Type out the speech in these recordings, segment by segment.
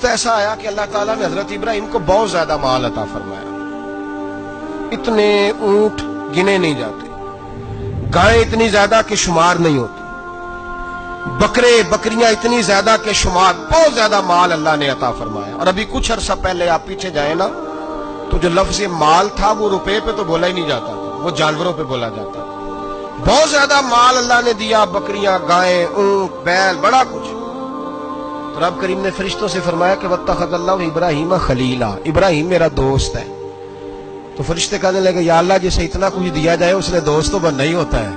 وقت ایسا آیا کہ اللہ تعالیٰ نے حضرت ابراہیم کو بہت زیادہ مال عطا فرمایا. اتنے اونٹ گنے نہیں جاتے، گائیں اتنی زیادہ کہ شمار نہیں ہوتی، بکرے بکریاں اتنی زیادہ کہ شمار، بہت زیادہ مال اللہ نے عطا فرمایا. اور ابھی کچھ عرصہ پہلے آپ پیچھے جائیں نا تو جو لفظ مال تھا وہ روپے پہ تو بولا ہی نہیں جاتا تھا، وہ جانوروں پہ بولا جاتا تھا. بہت زیادہ مال اللہ نے دیا، بکریاں، گائیں، اونٹ، بیل، بڑا کچھ. تو رب کریم نے فرشتوں سے فرمایا کہ واتخذ اللہ ابراہیم خلیلا، ابراہیم میرا دوست ہے. تو فرشتے کہنے لگے یا اللہ جسے اتنا کچھ دیا جائے اس نے دوست تو بننا ہی ہوتا ہے،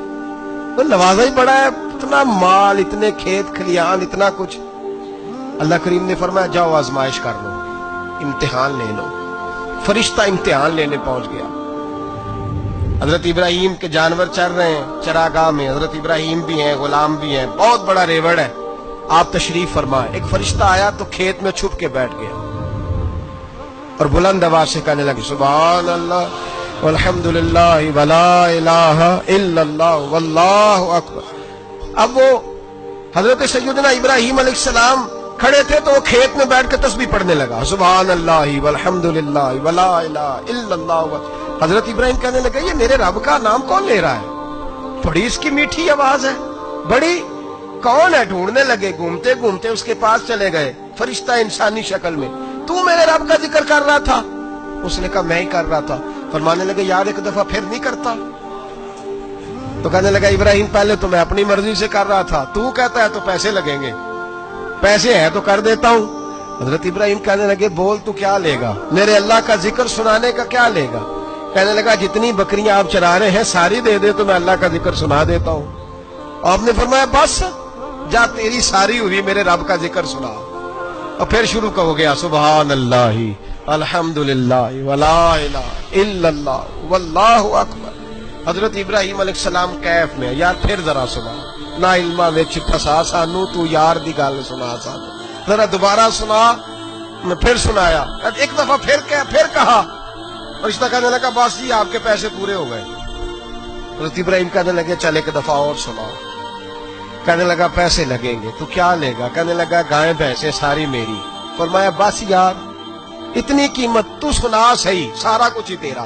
تو نوازا ہی پڑا ہے، اتنا مال، اتنے کھیت کھلیان، اتنا کچھ. اللہ کریم نے فرمایا جاؤ آزمائش کر لو، امتحان لے لو. فرشتہ امتحان لینے پہنچ گیا. حضرت ابراہیم کے جانور چر رہے ہیں چراگاہ میں، حضرت ابراہیم بھی ہیں، غلام بھی ہیں، بہت بڑا ریوڑ ہے. آپ تشریف فرمائے. ایک فرشتہ آیا تو کھیت میں چھپ کے بیٹھ گیا اور بلند آواز سے کہنے لگے سبحان اللہ والحمدللہ ولا الہ الا اللہ واللہ اکبر. اب وہ حضرت سیدنا ابراہیم علیہ السلام کھڑے تھے تو وہ کھیت میں بیٹھ کے تسبیح پڑھنے لگا سبحان اللہ والحمدللہ ولا الہ الا اللہ. حضرت ابراہیم کہنے لگے یہ میرے رب کا نام کون لے رہا ہے؟ بڑی اس کی میٹھی آواز ہے، بڑی، کون ہے؟ ڈھونڈنے لگے، گھومتے گھومتے اس کے پاس چلے گئے. فرشتہ انسانی شکل میں، تو میرے رب کا ذکر کر رہا تھا؟ اس نے کہا میں ہی کر رہا تھا. فرمانے لگے یار ایک دفعہ پھر نہیں کرتا؟ تو کہنے لگا ابراہیم پہلے تو میں اپنی مرضی سے کر رہا تھا، تو کہتا ہے تو پیسے لگیں گے، پیسے ہیں تو کر دیتا ہوں. حضرت ابراہیم کہنے لگے بول تو کیا لے گا؟ میرے اللہ کا ذکر سنانے کا کیا لے گا؟ کہنے لگا جتنی بکریاں آپ چرا رہے ہیں ساری دے دے تو میں اللہ کا ذکر سنا دیتا ہوں. آپ نے فرمایا بس جا تیری ساری ہوئی میرے رب کا ذکر سنا. اور پھر شروع ہو گیا سبحان اللہ الحمدللہ ولا الہ الا اللہ واللہ اکبر. حضرت ابراہیم علیہ السلام کیف میں یار پھر ذرا سنا، نا علما وچ پھسا سانو تو یار دی گل سنا سانو، ذرا دوبارہ سنا. میں پھر سنایا، ایک دفعہ پھر کہا. فرشتہ کہنے لگا بس جی آپ کے پیسے پورے ہو گئے. حضرت ابراہیم کہنے لگے چل ایک دفعہ اور سناؤ. کہنے لگا پیسے لگیں گے. تو کیا لے گا؟ کہنے لگا گائیں بھینسیں ساری میری. فرمایا بس یار اتنی قیمت، تو سنا صحیح، سارا کچھ ہی تیرا.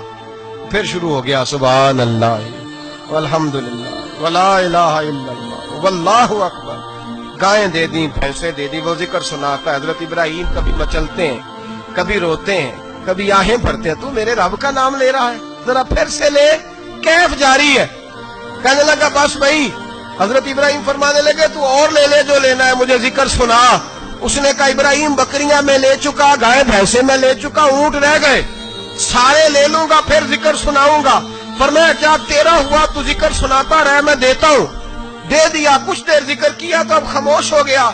پھر شروع ہو گیا سبحان اللہ والحمدللہ ولا الہ الا اللہ واللہ اکبر. گائیں دے دی، بھینسیں دے دی، وہ ذکر سناتا ہے. حضرت ابراہیم کبھی مچلتے ہیں، کبھی روتے ہیں، کبھی آہیں بھرتے ہیں. تو میرے رب کا نام لے رہا ہے، ذرا پھر سے لے. کیف جاری ہے. کہنے لگا بس بھائی. حضرت ابراہیم فرمانے لگے تو اور لے لے جو لینا ہے، مجھے ذکر سنا. اس نے کہا ابراہیم بکریاں میں لے چکا، گائے بھینسیں میں لے چکا، اونٹ رہ گئے، سارے لے لوں گا پھر ذکر سناؤں گا. فرمایا کیا تیرا ہوا تو ذکر سناتا رہے، میں دیتا ہوں. دے دیا. کچھ دیر ذکر کیا تو اب خاموش ہو گیا.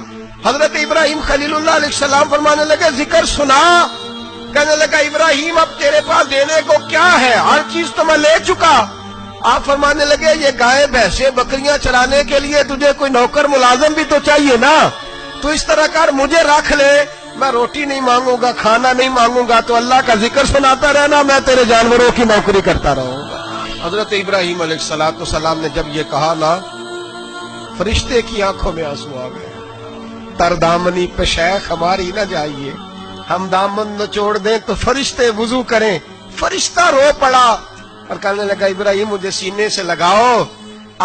حضرت ابراہیم خلیل اللہ علیہ السلام فرمانے لگے ذکر سنا. کہنے لگا ابراہیم اب تیرے پاس دینے کو کیا ہے؟ ہر چیز تو میں لے چکا. آپ فرمانے لگے یہ گائے بھینسیں بکریاں چرانے کے لیے تجھے کوئی نوکر ملازم بھی تو چاہیے نا. تو اس طرح کر مجھے رکھ لے، میں روٹی نہیں مانگوں گا، کھانا نہیں مانگوں گا، تو اللہ کا ذکر سناتا رہنا، میں تیرے جانوروں کی نوکری کرتا رہوں گا. حضرت ابراہیم علیہ السلام نے جب یہ کہا نا، فرشتے کی آنکھوں میں آنسو آ گئے. تردامنی پہ شیخ ہماری نہ جائیے، ہم دامن نچوڑ دیں تو فرشتے وضو کریں. فرشتہ رو پڑا اور کہنے لگا ابراہیم مجھے سینے سے لگاؤ،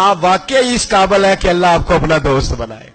آپ واقعی اس قابل ہے کہ اللہ آپ کو اپنا دوست بنائے.